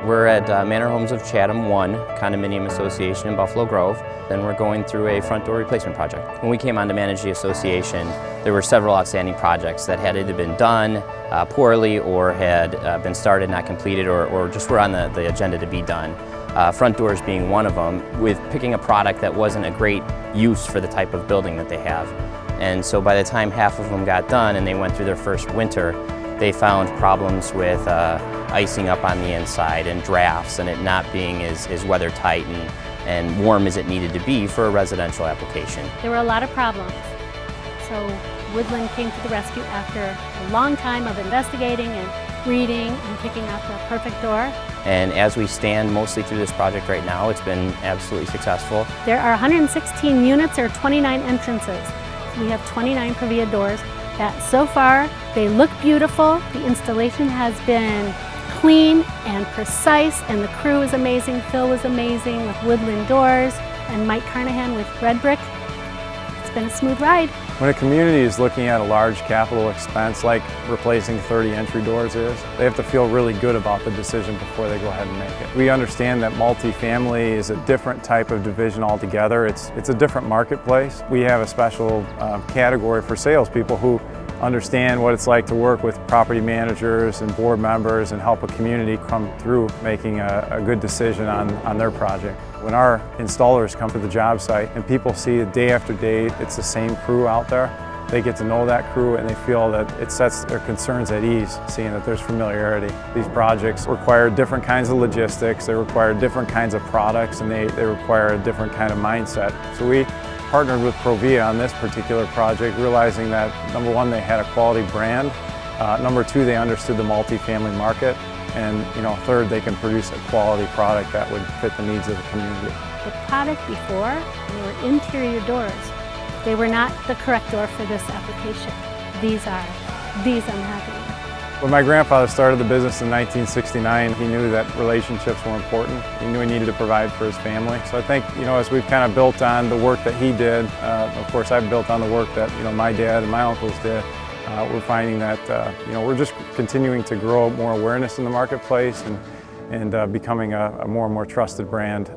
We're at ManorHomes of Chatham 1 Condominium Association in Buffalo Grove, and we're going through a front door replacement project. When we came on to manage the association, there were several outstanding projects that had either been done poorly or had been started, not completed, or just were on the agenda to be done. Front doors being one of them, with picking a product that wasn't a great use for the type of building that they have. And so by the time half of them got done and they went through their first winter, they found problems with icing up on the inside and drafts and it not being as weather tight and warm as it needed to be for a residential application. There were a lot of problems. So Woodland came to the rescue after a long time of investigating and reading and picking out the perfect door. And as we stand mostly through this project right now, it's been absolutely successful. There are 116 units or 29 entrances. We have 29 Previa doors that so far they look beautiful. The installation has been clean and precise, and the crew is amazing. Phil was amazing with Woodland doors, and Mike Carnahan with red brick. It's been a smooth ride. When a community is looking at a large capital expense like replacing 30 entry doors is, they have to feel really good about the decision before they go ahead and make it. We understand that multifamily is a different type of division altogether. It's a different marketplace. We have a special category for salespeople who understand what it's like to work with property managers and board members and help a community come through making a good decision on their project. When our installers come to the job site and people see day after day it's the same crew out there, they get to know that crew and they feel that it sets their concerns at ease, seeing that there's familiarity. These projects require different kinds of logistics, they require different kinds of products, and they require a different kind of mindset. So we partnered with Previa on this particular project, realizing that number one, they had a quality brand, number two, they understood the multifamily market, and third, they can produce a quality product that would fit the needs of the community. The product before, they were interior doors. They were not the correct door for this application. These I'm happy with. When my grandfather started the business in 1969, he knew that relationships were important. He knew he needed to provide for his family. So I think, as we've kind of built on the work that he did, of course I've built on the work that, my dad and my uncles did, we're finding that, we're just continuing to grow more awareness in the marketplace and becoming a more and more trusted brand.